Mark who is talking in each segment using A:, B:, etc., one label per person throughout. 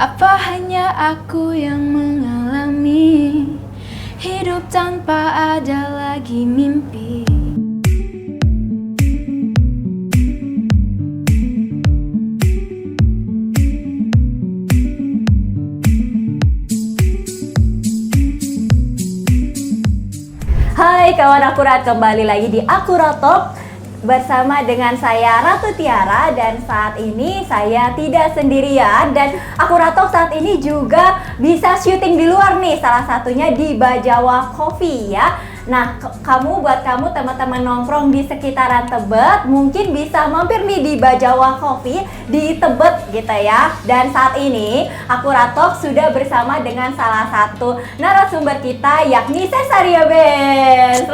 A: Apa hanya aku yang mengalami hidup tanpa ada lagi mimpi?
B: Hai kawan akurat, kembali lagi di Akurat Talk bersama dengan saya Ratu Tiara, dan saat ini saya tidak sendirian dan Akurat Talk saat ini juga bisa syuting di luar nih, salah satunya di Bajawa Coffee ya. Nah, buat kamu teman-teman nongkrong di sekitaran Tebet, mungkin bisa mampir nih di Bajawa Coffee di Tebet gitu ya. Dan saat ini Akurat Talk sudah bersama dengan salah satu narasumber kita, yakni Cesaria Band.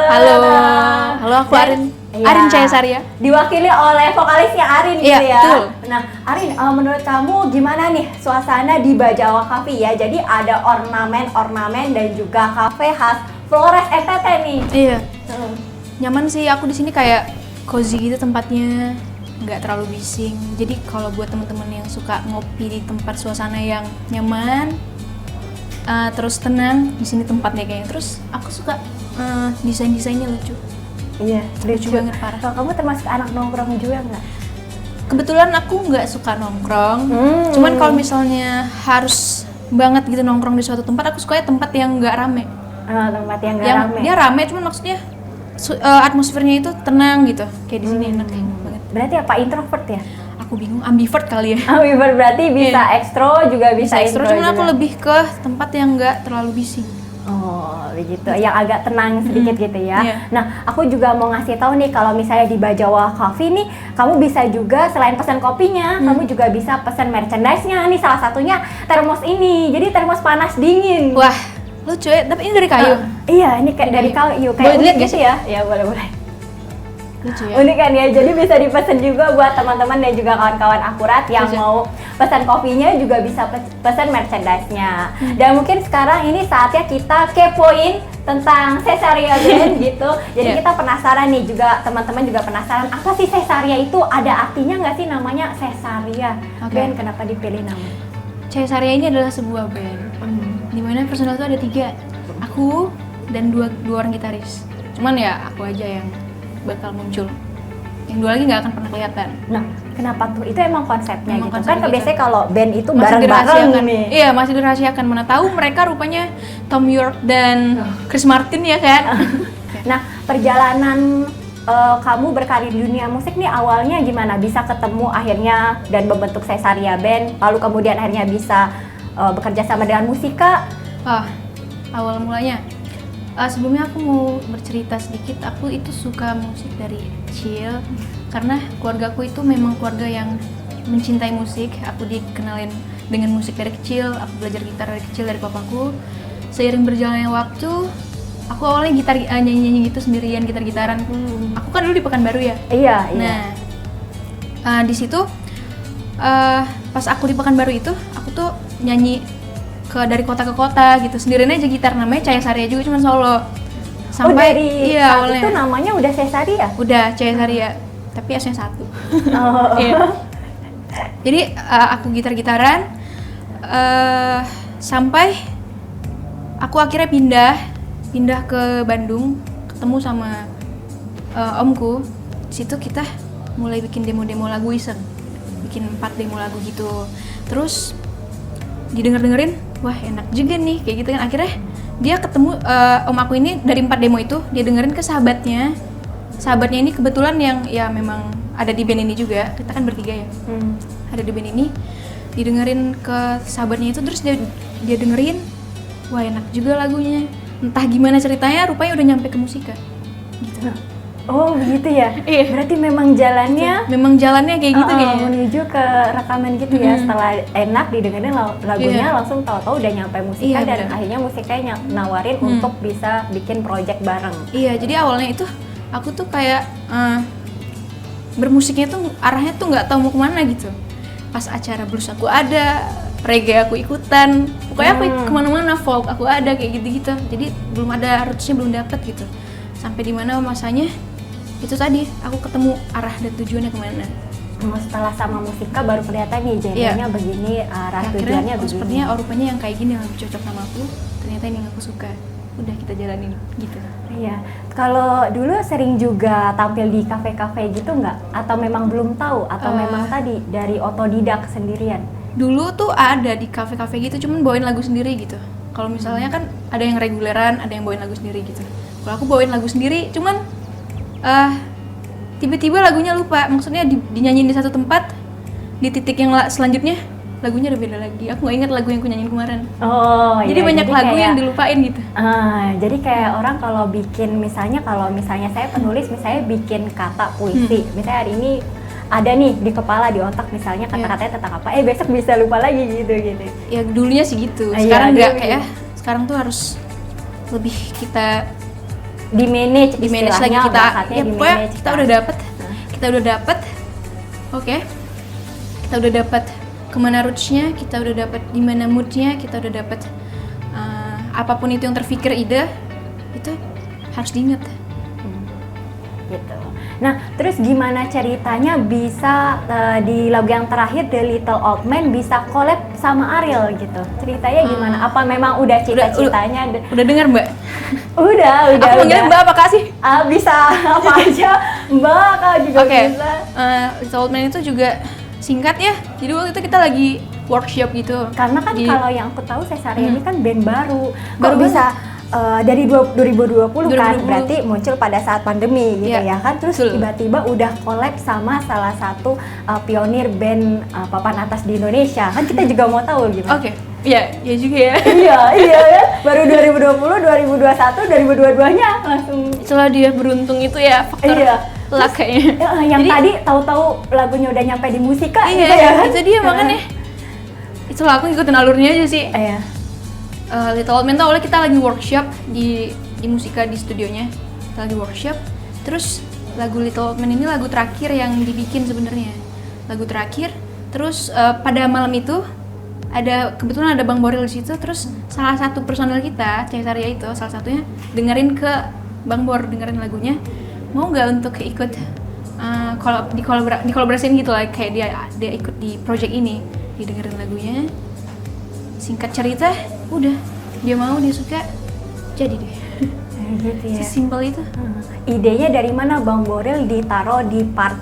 A: Halo, aku Arin.
B: Iya,
A: Arin Cesaria.
B: Diwakili oleh vokalisnya Arin
A: Iya,
B: gitu ya.
A: betul.
B: Nah, Arin, menurut kamu gimana nih suasana di Bajawa Coffee ya? Jadi ada ornamen dan juga kafe khas Flores NTT nih.
A: Iya. Nyaman sih, aku di sini kayak cozy gitu tempatnya, nggak terlalu bising. Jadi kalau buat teman-teman yang suka ngopi di tempat suasana yang nyaman, terus tenang, di sini tempatnya kayaknya. Terus aku suka desainnya lucu.
B: Iya,
A: Lucu banget, parah.
B: Kalau kamu termasuk anak nongkrong juga nggak?
A: Kebetulan aku nggak suka nongkrong, cuman kalau misalnya harus banget gitu nongkrong di suatu tempat, aku sukanya tempat yang nggak rame.
B: Tempat yang nggak
A: Yang
B: rame.
A: dia rame, cuman maksudnya atmosfernya itu tenang gitu, kayak di sini enak banget.
B: Berarti apa, introvert ya?
A: Aku bingung, ambivert kali ya.
B: Ambivert berarti bisa ekstro juga bisa
A: Extro,
B: intro
A: cuman aku
B: juga.
A: lebih ke tempat yang nggak terlalu bising.
B: Oh, begitu. Yang agak tenang sedikit gitu ya.
A: Iya.
B: Nah, aku juga mau ngasih tahu nih, kalau misalnya di Bajawa Coffee nih, kamu bisa juga selain pesan kopinya, kamu juga bisa pesan merchandise-nya nih, salah satunya termos ini. Jadi termos panas dingin.
A: Wah, lucu ya, tapi ini dari kayu.
B: Iya, ini kayak dari kayu, kayak
A: Boleh dilihat
B: unik
A: nggak
B: gitu ya? Ya, boleh.
A: Lucu ya.
B: Unik kan ya, jadi bisa dipesan juga buat teman-teman dan juga kawan-kawan akurat yang
A: Lucu.
B: mau pesan kopinya, juga bisa pesan merchandise-nya. Dan mungkin sekarang ini saatnya kita kepoin tentang Cesaria Band gitu. Jadi
A: Yeah.
B: kita penasaran nih, juga teman-teman juga penasaran, apa sih Cesaria itu? Ada artinya nggak sih namanya Cesaria
A: Oke.
B: Band? Kenapa dipilih nama?
A: Cesaria ini adalah sebuah band, dimana personal itu ada 3, aku dan dua orang gitaris. Cuman ya aku aja yang bakal muncul, yang 2 lagi nggak akan pernah kelihatan.
B: Nah, kenapa tuh? Itu emang konsepnya
A: Emang
B: gitu
A: konsep
B: kan?
A: gitu.
B: Biasanya kalau band itu
A: Masih
B: bareng-bareng
A: dirahasiakan.
B: nih.
A: Iya, masih dirahasiakan. Mana tahu mereka rupanya Tom York dan Chris Martin ya kan?
B: Nah, perjalanan kamu berkarir di dunia musik nih awalnya gimana? Bisa ketemu akhirnya dan membentuk Cesaria Band, lalu kemudian akhirnya bisa bekerja sama dengan Musika.
A: Awal mulanya. Sebelumnya aku mau bercerita sedikit. Aku itu suka musik dari kecil karena keluargaku itu memang keluarga yang mencintai musik. Aku dikenalin dengan musik dari kecil. Aku belajar gitar dari kecil dari papaku. Seiring berjalannya waktu, aku awalnya nyanyi gitu sendirian, gitar-gitaran. Aku kan dulu di Pekanbaru ya.
B: Iya.
A: Nah, di situ pas aku di Pekanbaru itu, aku tuh nyanyi dari kota ke kota gitu, sendirian aja gitar, namanya Cesaria juga, cuman solo. Sampai
B: dari
A: iya,
B: saat
A: awalnya
B: itu namanya udah Cesaria?
A: udah Cesaria, tapi S-nya 1.
B: Oh.
A: Iya. Jadi aku gitar-gitaran sampai aku akhirnya pindah ke Bandung, ketemu sama omku. Di situ kita mulai bikin demo-demo lagu iseng, bikin 4 demo lagu gitu. Terus didengerin, wah enak juga nih kayak gitu kan. Akhirnya dia ketemu om aku ini, dari 4 demo itu dia dengerin ke sahabatnya ini kebetulan yang ya memang ada di band ini juga. Kita kan bertiga ya, ada di band ini. Didengerin ke sahabatnya itu, terus dia dengerin, wah enak juga lagunya. Entah gimana ceritanya, rupanya udah nyampe ke Musika gitu.
B: Oh begitu ya?
A: Iya.
B: Berarti memang jalannya
A: Kayak gitu kayaknya.
B: menuju ke rekaman gitu ya. Setelah enak didengerin lagunya,
A: Iya.
B: langsung tahu-tahu udah nyampe Musika.
A: Iya,
B: dan
A: bener.
B: akhirnya Musikanya nawarin untuk bisa bikin project bareng.
A: Iya, jadi awalnya itu aku tuh kayak bermusiknya tuh arahnya tuh nggak tahu mau kemana gitu. Pas acara blues aku ada, reggae aku ikutan, pokoknya aku kemana-mana, folk aku ada, kayak gitu-gitu. Jadi belum ada rootsnya, belum dapet gitu. Sampai di mana masanya itu tadi aku ketemu arah dan tujuannya kemana.
B: setelah sama Musika baru kelihatan nih genrenya begini, arah tujuannya begini.
A: Sepertinya rupanya yang kayak gini lebih cocok sama aku. Ternyata ini yang aku suka. Udah kita jalanin gitu.
B: Iya. Kalau dulu sering juga tampil di kafe-kafe gitu nggak? Atau memang belum tahu? Atau memang tadi dari otodidak sendirian?
A: Dulu tuh ada di kafe-kafe gitu, cuman bawain lagu sendiri gitu. Kalau misalnya kan ada yang reguleran, ada yang bawain lagu sendiri gitu. Kalau aku bawain lagu sendiri, cuman tiba-tiba lagunya lupa. Maksudnya dinyanyiin di satu tempat, di titik yang selanjutnya lagunya udah beda lagi. Aku nggak ingat lagu yang aku nyanyiin kemarin.
B: Oh,
A: jadi
B: iya,
A: banyak
B: jadi
A: lagu
B: kayak,
A: yang dilupain gitu.
B: Jadi kayak orang kalau bikin kalau misalnya saya penulis, misalnya bikin kata puisi, misalnya hari ini ada nih di kepala, di otak misalnya kata-katanya tentang apa, besok bisa lupa lagi gitu.
A: Ya dulunya sih gitu. Sekarang nggak kayak. Sekarang tuh harus lebih kita
B: di manage
A: lagi kita. Ya pokoknya kita udah dapet. Oke. Kita udah dapet kemana roots-nya, kita udah dapet di mana mood-nya, kita udah dapet apapun itu yang terfikir ide itu harus diingat.
B: Gitu. Nah, terus gimana ceritanya bisa di lagu yang terakhir The Little Old Man bisa collab sama Ariel gitu? Ceritanya gimana? Apa memang udah cita-citanya?
A: Udah dengar Mbak?
B: Udah.
A: Aku manggilnya Mbak apa Kak sih?
B: Bisa apa aja, Mbak Kak juga bisa.
A: Little Old Man itu juga singkat ya. Jadi waktu itu kita lagi workshop gitu.
B: Karena kan kalau yang aku tahu Cesaria ini kan band baru. Kok bisa dari 2020 kan, berarti muncul pada saat pandemi gitu ya kan, terus tiba-tiba udah collab sama salah satu pionir band papan atas di Indonesia, kan kita juga mau tahu gimana.
A: Oke. Iya juga ya.
B: iya ya, baru 2020, 2021, 2022-nya langsung.
A: Itulah dia beruntung itu ya, faktor luck kayaknya.
B: Yang tadi tahu-tahu lagunya udah nyampe di Musika
A: gitu ya kan. Itu dia makanya. Itulah aku ngikutin alurnya aja sih.
B: Iya.
A: Little Old Man tuh awalnya kita lagi workshop di Musika di studionya. Kita lagi workshop. Terus lagu Little Old Man ini lagu terakhir yang dibikin sebenarnya. Lagu terakhir. Terus pada malam itu kebetulan ada Bang Boril di situ. Terus salah satu personel kita, Cesaria itu salah satunya dengerin ke Bang Bor, dengerin lagunya. Mau nggak untuk ikut dikolaborasiin gitu lah, kayak dia ikut di project ini, didengerin lagunya. Singkat cerita, udah dia mau, dia suka, jadi deh.
B: Gitu ya.
A: Sesimpel itu.
B: Idenya dari mana Bang Boril ditaruh di part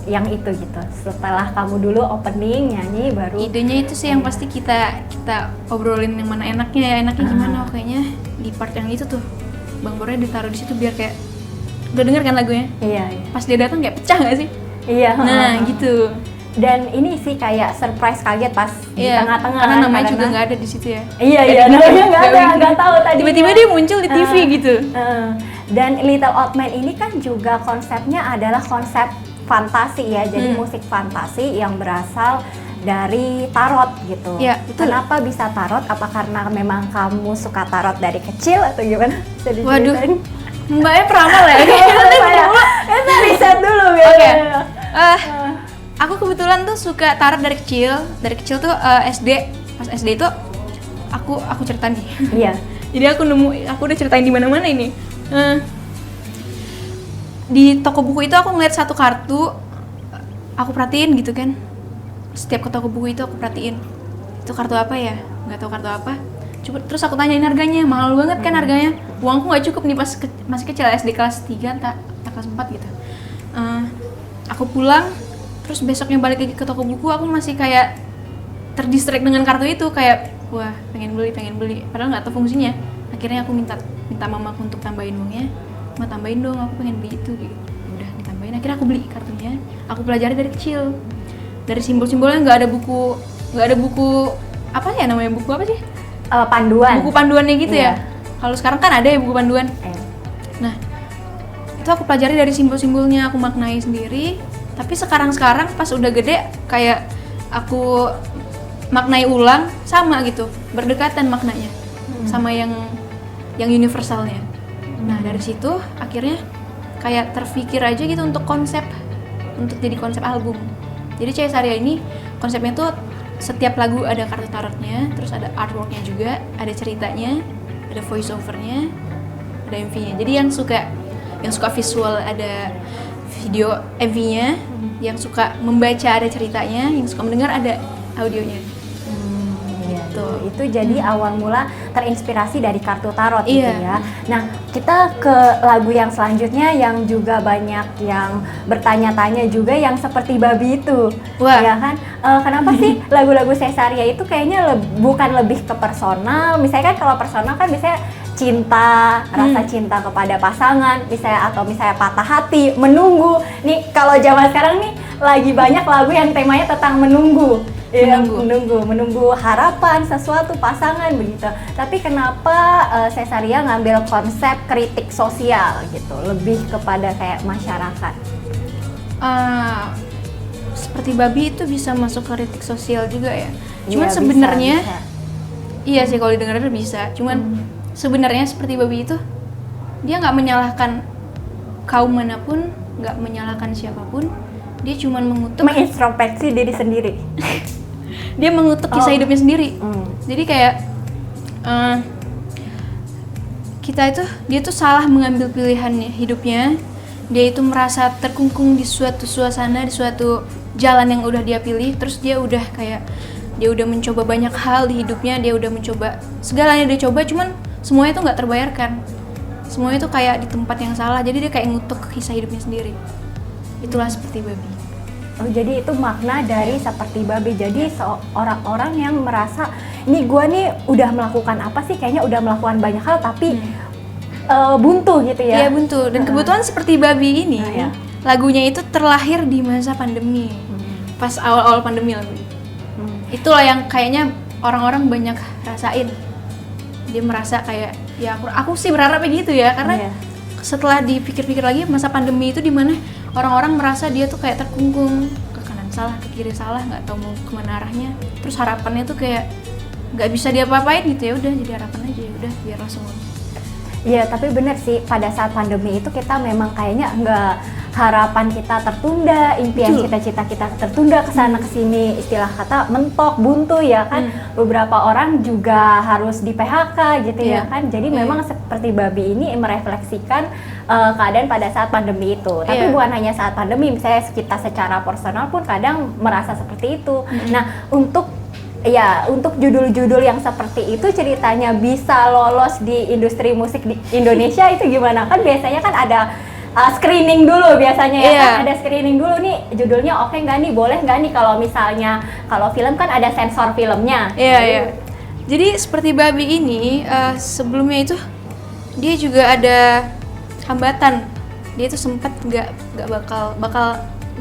B: yang itu gitu? Setelah kamu dulu opening nyanyi baru.
A: Idenya itu sih yang pasti kita obrolin yang mana enaknya gimana. Kayaknya di part yang itu tuh Bang Boril ditaruh di situ biar kayak udah denger kan lagunya? Iya. Pas dia datang kayak pecah nggak sih?
B: Iya.
A: Nah gitu.
B: Dan ini sih kayak surprise kaget pas di tengah-tengah,
A: karena namanya juga nggak ada di situ ya.
B: Iya, namanya nggak tahu tadi.
A: Tiba-tiba dia muncul di TV gitu.
B: Dan Little Old Man ini kan juga konsepnya adalah konsep fantasi ya, jadi musik fantasi yang berasal dari tarot gitu.
A: Iya, betul.
B: Kenapa bisa tarot? Apa karena memang kamu suka tarot dari kecil atau gimana?
A: Waduh, Mbaknya peramal ya?
B: Kita riset dulu ya.
A: Oke. Aku kebetulan tuh suka tarot dari kecil. Dari kecil tuh SD. Pas SD itu aku ceritain nih.
B: Iya.
A: Jadi aku udah ceritain di mana-mana ini. Di toko buku itu aku ngeliat satu kartu, aku perhatiin gitu kan. Setiap ke toko buku itu aku perhatiin. Itu kartu apa ya? Nggak tahu kartu apa. Terus aku tanyain harganya, mahal banget kan harganya. Uangku nggak cukup nih pas masih kecil, SD kelas 3 entah kelas 4 gitu. Aku pulang. Terus besoknya balik lagi ke toko buku, aku masih kayak terdistract dengan kartu itu, kayak wah pengen beli, padahal nggak tahu fungsinya. Akhirnya aku minta mamaku untuk tambahin uangnya, Ma tambahin dong, aku pengen beli itu gitu. Udah ditambahin, akhirnya aku beli kartunya. Aku pelajari dari kecil, dari simbol-simbolnya. Nggak ada buku apa ya namanya, buku apa sih?
B: Panduan.
A: Buku panduannya gitu ya. Kalau sekarang kan ada ya buku panduan. Nah itu aku pelajari dari simbol-simbolnya, aku maknai sendiri. Tapi sekarang pas udah gede kayak aku maknai ulang sama gitu, berdekatan maknanya sama yang universalnya. Nah dari situ akhirnya kayak terpikir aja gitu untuk jadi konsep album. Jadi Cesaria ini konsepnya tuh setiap lagu ada kartu tarotnya, terus ada artworknya juga, ada ceritanya, ada voice overnya, ada MV-nya. Jadi yang suka visual ada video MV-nya, yang suka membaca ada ceritanya, yang suka mendengar ada audionya.
B: Iya,
A: Tuh.
B: itu jadi awal mula terinspirasi dari kartu tarot gitu
A: Iya.
B: ya. Nah, kita ke lagu yang selanjutnya yang juga banyak yang bertanya-tanya juga yang seperti babi itu.
A: Wah.
B: Ya kan? Kenapa sih lagu-lagu Cesaria itu kayaknya bukan lebih ke personal? Misalnya kan kalau personal kan biasanya cinta, rasa cinta kepada pasangan, misalnya atau misalnya patah hati, menunggu. Nih kalau zaman sekarang nih lagi banyak lagu yang temanya tentang menunggu. Ya, menunggu harapan sesuatu pasangan begitu. Tapi kenapa Cesaria ngambil konsep kritik sosial gitu, lebih kepada kayak masyarakat?
A: Seperti babi itu bisa masuk kritik sosial juga ya. Cuman
B: Iya,
A: sebenarnya
B: bisa.
A: iya sih kalau didengar bisa. Cuman sebenarnya seperti babi itu dia nggak menyalahkan kaum manapun, nggak menyalahkan siapapun. Dia cuman mengutuk,
B: Mengintrospeksi diri sendiri.
A: dia mengutuk kisah hidupnya sendiri. Jadi kayak dia tuh salah mengambil pilihan hidupnya. Dia itu merasa terkungkung di suatu suasana, di suatu jalan yang udah dia pilih. Terus dia udah mencoba banyak hal di hidupnya. Dia udah mencoba segalanya, dia coba, cuman semuanya itu nggak terbayarkan. Semuanya itu kayak di tempat yang salah. Jadi dia kayak ngutuk kisah hidupnya sendiri. Itulah seperti babi.
B: Oh, jadi itu makna dari seperti babi. Jadi orang-orang yang merasa, nih gue nih udah melakukan apa sih? Kayaknya udah melakukan banyak hal tapi buntu gitu ya.
A: Iya, buntu. Dan kebetulan seperti babi ini,
B: Iya.
A: lagunya itu terlahir di masa pandemi. Pas awal-awal pandemi lagu ini. Itulah yang kayaknya orang-orang banyak rasain. Dia merasa kayak, ya aku sih berharapnya gitu ya, karena
B: Iya.
A: setelah dipikir-pikir lagi masa pandemi itu dimana orang-orang merasa dia tuh kayak terkungkung, ke kanan salah, ke kiri salah, nggak tahu mau kemana arahnya. Terus harapannya tuh kayak nggak bisa diapa-apain gitu, ya udah jadi harapan aja, ya udah biarlah semua.
B: Iya, tapi bener sih pada saat pandemi itu kita memang kayaknya nggak, harapan kita tertunda, impian cita-cita kita tertunda kesana kesini, istilah kata mentok, buntu ya kan. Beberapa orang juga harus di PHK gitu ya kan. Jadi memang seperti babi ini merefleksikan keadaan pada saat pandemi itu. Tapi bukan hanya saat pandemi, misalnya kita secara personal pun kadang merasa seperti itu. Nah, untuk judul-judul yang seperti itu ceritanya bisa lolos di industri musik di Indonesia itu gimana? Kan biasanya kan ada screening dulu biasanya ya kan, ada screening dulu nih judulnya oke nggak nih, boleh nggak nih, kalau misalnya kalau film kan ada sensor filmnya.
A: Iya. Jadi seperti babi ini sebelumnya itu dia juga ada hambatan. Dia itu sempat nggak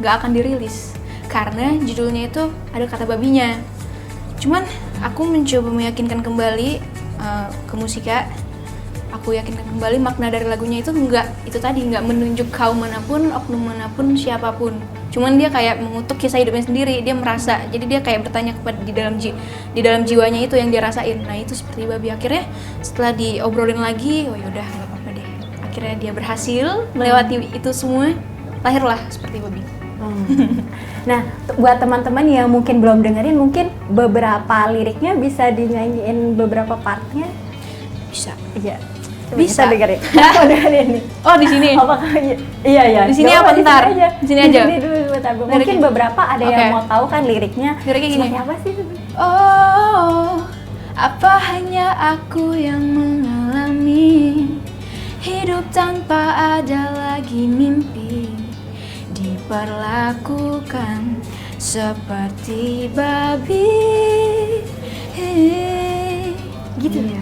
A: akan dirilis karena judulnya itu ada kata babinya. Cuman aku mencoba meyakinkan kembali ke Musika. Aku yakinkan kembali makna dari lagunya itu nggak menunjuk kaum manapun, oknum manapun, siapapun. Cuman dia kayak mengutuk kisah hidupnya sendiri. Dia merasa, jadi dia kayak bertanya kepada di dalam jiwanya itu yang dia rasain. Nah itu seperti babi. Akhirnya setelah diobrolin lagi, oh yaudah nggak apa-apa deh. Akhirnya dia berhasil melewati itu semua. Lahirlah seperti babi.
B: Nah, buat teman-teman yang mungkin belum dengerin, mungkin beberapa liriknya bisa dinyanyiin beberapa partnya.
A: Bisa.
B: Iya.
A: Bisa
B: dengerin. Aku dengerin nih.
A: Oh di sini.
B: Iya.
A: Di sini
B: Coba
A: apa ntar? Di sini aja.
B: Di sini dulu bentar. Mungkin beberapa ada yang mau tahu kan liriknya.
A: Liriknya gini.
B: Seperti apa sih sebenarnya?
A: Oh, apa hanya aku yang mengalami hidup tanpa ada lagi mimpi, diperlakukan seperti babi.
B: Gitu ya.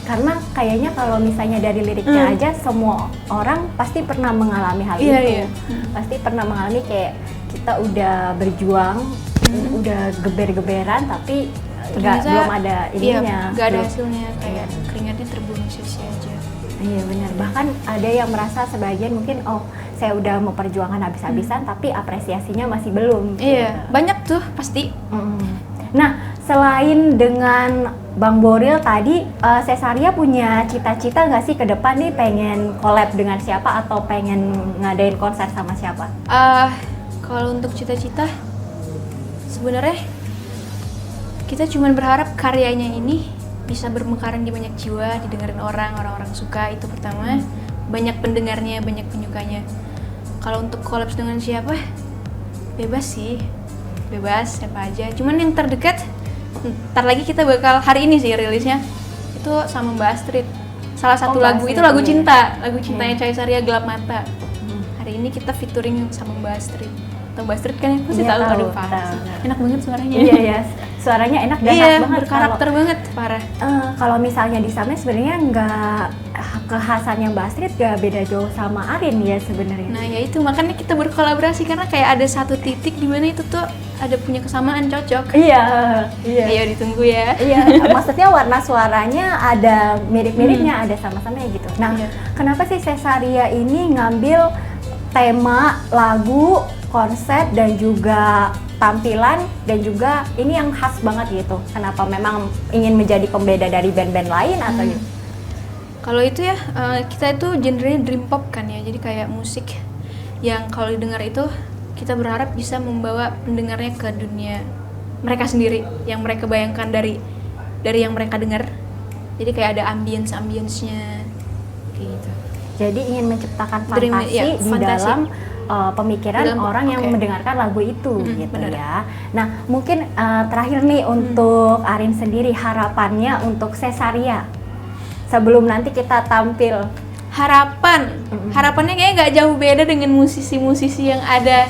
B: Karena kayaknya kalau misalnya dari liriknya aja semua orang pasti pernah mengalami hal itu.
A: Iya.
B: Pasti pernah mengalami kayak kita udah berjuang, udah geber-geberan tapi belum ada ininya.
A: Iya, nggak ada hasilnya, kayak keringatnya terbuang sia-sia aja.
B: Iya benar. Bahkan ada yang merasa sebagian mungkin saya udah memperjuangkan habis-habisan tapi apresiasinya masih belum.
A: Iya, banyak tuh pasti.
B: Nah, selain dengan Bang Boril tadi, Cesaria punya cita-cita nggak sih ke depan nih pengen collab dengan siapa atau pengen ngadain konser sama siapa?
A: Kalau untuk cita-cita, sebenarnya kita cuma berharap karyanya ini bisa bermekaran di banyak jiwa, didengarin orang-orang suka, itu pertama. Banyak pendengarnya, banyak penyukanya. Kalau untuk collab dengan siapa, Bebas sih, bebas siapa aja. Cuman yang terdekat, ntar lagi kita bakal hari ini sih rilisnya itu sama Mbak Astrid. Salah satu
B: Mbak
A: lagu
B: Astrid,
A: itu lagu
B: iya.
A: cinta, lagu cintanya Choi Saria Gelap Mata. Hari ini kita featuring sama Mbak Astrid. Atau Mbak Astrid kan ya pasti
B: Iya,
A: tahu,
B: tahu,
A: aduh parah
B: tahu.
A: sih. Enak banget suaranya.
B: Iya ya, suaranya enak dan
A: Iya,
B: khas banget.
A: berkarakter banget, parah.
B: Kalau misalnya di sana sebenarnya nggak kekhasannya Mbak Astrid gak beda jauh sama Arin ya sebenarnya.
A: Nah ya itu makanya kita berkolaborasi karena kayak ada satu titik di mana itu tuh ada punya kesamaan cocok.
B: Iya, iya.
A: Ayo ditunggu ya.
B: Iya, maksudnya warna suaranya ada mirip-miripnya, ada sama-sama ya gitu. Nah,
A: Iya.
B: kenapa sih Cesaria ini ngambil tema, lagu, konsep dan juga tampilan dan juga ini yang khas banget gitu? Kenapa memang ingin menjadi pembeda dari band-band lain atau gitu?
A: Kalau itu ya kita itu genrenya dream pop kan ya. Jadi kayak musik yang kalau didengar itu kita berharap bisa membawa pendengarnya ke dunia mereka sendiri yang mereka bayangkan dari yang mereka dengar. Jadi kayak ada ambience-nya kayak gitu.
B: Jadi ingin menciptakan
A: Dream,
B: fantasi
A: ya,
B: di
A: fantasi.
B: dalam pemikiran
A: Dalam-
B: orang yang
A: oke.
B: mendengarkan lagu itu gitu
A: benar.
B: ya. Nah, mungkin terakhir nih untuk Arin sendiri harapannya untuk Cesaria sebelum nanti kita tampil.
A: Harapannya kayaknya nggak jauh beda dengan musisi-musisi yang ada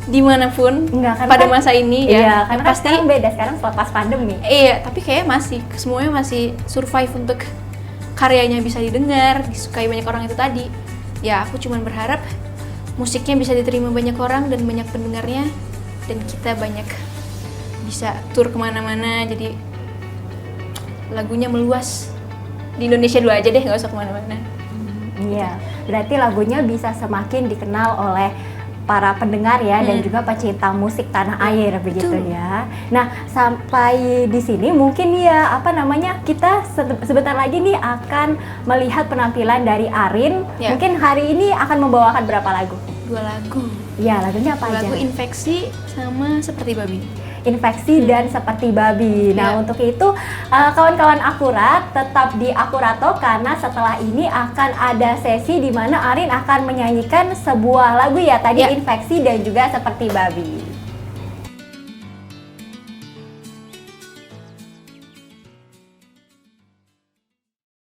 A: dimanapun
B: Enggak kan
A: pada masa ini
B: iya,
A: ya.
B: karena
A: Yang
B: kan sekarang beda sekarang selepas pandemi.
A: Iya, tapi kayaknya semuanya masih survive untuk karyanya bisa didengar, disukai banyak orang itu tadi. Ya, aku cuma berharap musiknya bisa diterima banyak orang dan banyak pendengarnya, dan kita banyak bisa tur kemana-mana, jadi lagunya meluas. Di Indonesia dulu aja deh, nggak usah kemana-mana.
B: Iya, berarti lagunya bisa semakin dikenal oleh para pendengar ya dan juga pecinta musik tanah air begitu
A: betul.
B: ya. Nah, sampai di sini mungkin ya kita sebentar lagi nih akan melihat penampilan dari Arin.
A: Ya.
B: Mungkin hari ini akan membawakan berapa lagu?
A: 2 lagu.
B: Ya, lagunya apa aja?
A: Lagu Infeksi sama Seperti Babi.
B: Infeksi dan Seperti Babi. Nah,
A: Ya.
B: untuk itu kawan-kawan akurat tetap di Akurato karena setelah ini akan ada sesi di mana Arin akan menyanyikan sebuah lagu ya tadi
A: Ya.
B: Infeksi dan juga Seperti Babi.